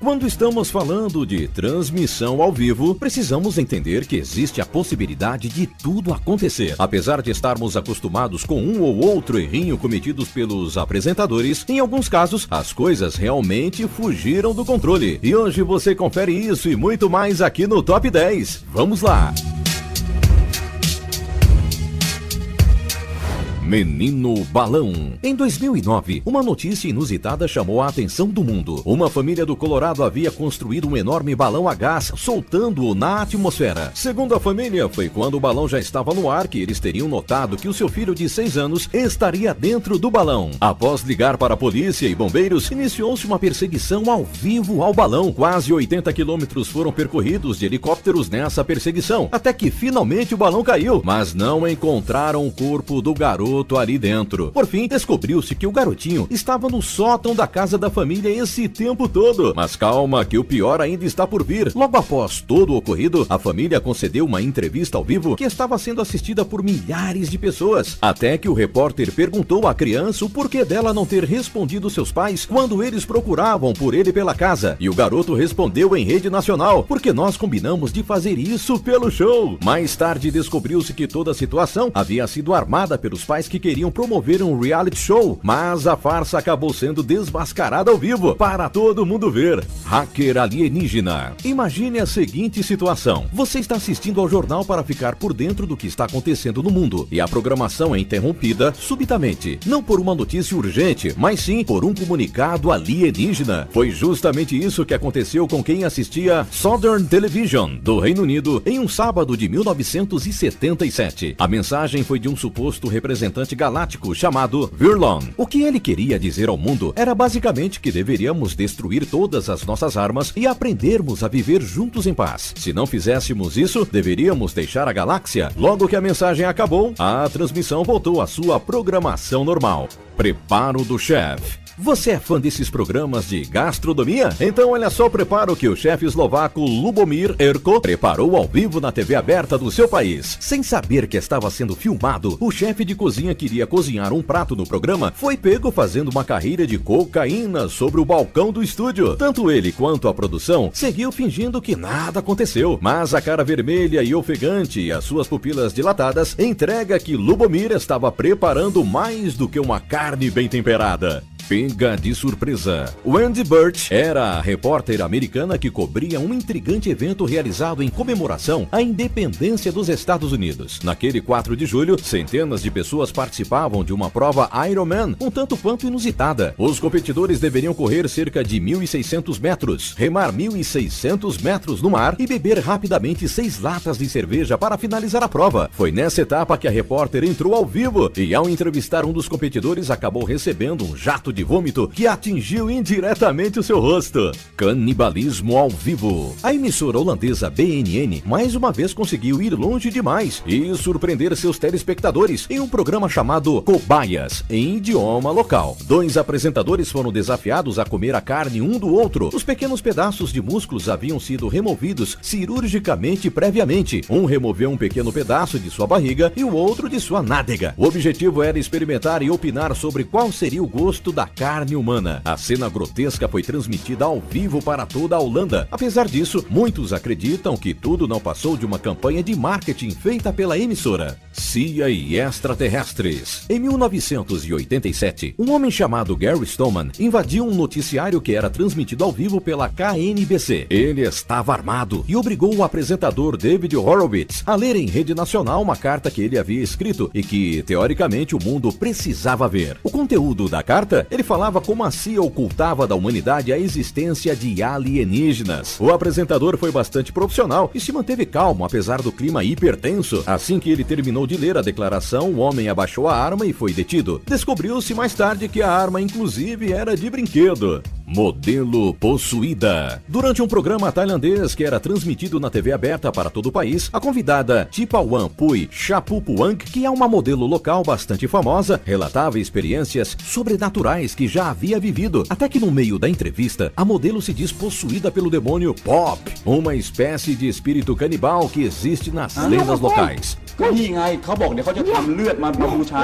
Quando estamos falando de transmissão ao vivo, precisamos entender que existe a possibilidade de tudo acontecer. Apesar de estarmos acostumados com um ou outro errinho cometidos pelos apresentadores, em alguns casos, as coisas realmente fugiram do controle. E hoje você confere isso e muito mais aqui no Top 10. Vamos lá! Menino Balão. Em 2009, uma notícia inusitada chamou a atenção do mundo. Uma família do Colorado havia construído um enorme balão a gás, soltando-o na atmosfera. Segundo a família, foi quando o balão já estava no ar que eles teriam notado que o seu filho de 6 anos estaria dentro do balão. Após ligar para a polícia e bombeiros, iniciou-se uma perseguição ao vivo ao balão. Quase 80 quilômetros foram percorridos de helicópteros nessa perseguição, até que finalmente o balão caiu, mas não encontraram o corpo do garoto ali dentro. Por fim, descobriu-se que o garotinho estava no sótão da casa da família esse tempo todo. Mas calma, que o pior ainda está por vir. Logo após todo o ocorrido, a família concedeu uma entrevista ao vivo que estava sendo assistida por milhares de pessoas. Até que o repórter perguntou à criança o porquê dela não ter respondido seus pais quando eles procuravam por ele pela casa. E o garoto respondeu em rede nacional: porque nós combinamos de fazer isso pelo show. Mais tarde descobriu-se que toda a situação havia sido armada pelos pais que queriam promover um reality show, mas a farsa acabou sendo desmascarada ao vivo para todo mundo ver. Hacker alienígena. Imagine a seguinte situação: você está assistindo ao jornal para ficar por dentro do que está acontecendo no mundo e a programação é interrompida subitamente, não por uma notícia urgente, mas sim por um comunicado alienígena. Foi justamente isso que aconteceu com quem assistia Southern Television do Reino Unido em um sábado de 1977. A mensagem foi de um suposto representante galáctico chamado Virlon. O que ele queria dizer ao mundo era basicamente que deveríamos destruir todas as nossas armas e aprendermos a viver juntos em paz. Se não fizéssemos isso, deveríamos deixar a galáxia. Logo que a mensagem acabou, a transmissão voltou à sua programação normal. Preparo do chefe. Você é fã desses programas de gastronomia? Então olha só o preparo que o chefe eslovaco Lubomir Erko preparou ao vivo na TV aberta do seu país. Sem saber que estava sendo filmado, o chefe de cozinha queria cozinhar um prato no programa, foi pego fazendo uma carreira de cocaína sobre o balcão do estúdio. Tanto ele quanto a produção seguiu fingindo que nada aconteceu, mas a cara vermelha e ofegante e as suas pupilas dilatadas entrega que Lubomir estava preparando mais do que uma carne bem temperada. Pega de surpresa. Wendy Birch era a repórter americana que cobria um intrigante evento realizado em comemoração à independência dos Estados Unidos. Naquele 4 de julho, centenas de pessoas participavam de uma prova Ironman, um tanto quanto inusitada. Os competidores deveriam correr cerca de 1.600 metros, remar 1.600 metros no mar e beber rapidamente 6 latas de cerveja para finalizar a prova. Foi nessa etapa que a repórter entrou ao vivo e, ao entrevistar um dos competidores, acabou recebendo um jato de vômito que atingiu indiretamente o seu rosto. Canibalismo ao vivo. A emissora holandesa BNN mais uma vez conseguiu ir longe demais e surpreender seus telespectadores em um programa chamado Cobaias, em idioma local. 2 apresentadores foram desafiados a comer a carne um do outro. Os pequenos pedaços de músculos haviam sido removidos cirurgicamente previamente. Um removeu um pequeno pedaço de sua barriga e o outro de sua nádega. O objetivo era experimentar e opinar sobre qual seria o gosto da carne humana. A cena grotesca foi transmitida ao vivo para toda a Holanda. Apesar disso, muitos acreditam que tudo não passou de uma campanha de marketing feita pela emissora. CIA e extraterrestres. Em 1987, um homem chamado Gary Stoneman invadiu um noticiário que era transmitido ao vivo pela KNBC. Ele estava armado e obrigou o apresentador David Horowitz a ler em rede nacional uma carta que ele havia escrito e que, teoricamente, o mundo precisava ver. O conteúdo da carta, ele falava como a CIA ocultava da humanidade a existência de alienígenas. O apresentador foi bastante profissional e se manteve calmo apesar do clima hipertenso. Assim que ele terminou de ler a declaração, o homem abaixou a arma e foi detido. Descobriu-se mais tarde que a arma inclusive era de brinquedo. Modelo possuída. Durante um programa tailandês que era transmitido na TV aberta para todo o país, a convidada Tipawan Pui Chapupuang, que é uma modelo local bastante famosa, relatava experiências sobrenaturais que já havia vivido. Até que no meio da entrevista, a modelo se diz possuída pelo demônio Pop, uma espécie de espírito canibal que existe nas lendas locais. ก็นี่ไงเขาบอกเดี๋ยวเขาจะทำเลือดมาบูชา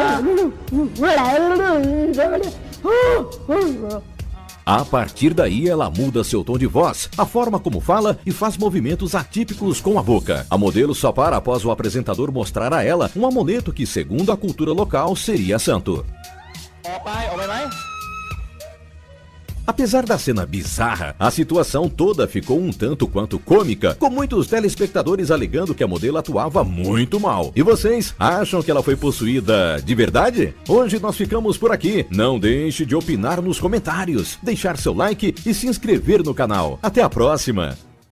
A partir daí, ela muda seu tom de voz, a forma como fala e faz movimentos atípicos com a boca. A modelo só para após o apresentador mostrar a ela um amuleto que, segundo a cultura local, seria santo. Apesar da cena bizarra, a situação toda ficou um tanto quanto cômica, com muitos telespectadores alegando que a modelo atuava muito mal. E vocês, acham que ela foi possuída de verdade? Hoje nós ficamos por aqui. Não deixe de opinar nos comentários, deixar seu like e se inscrever no canal. Até a próxima!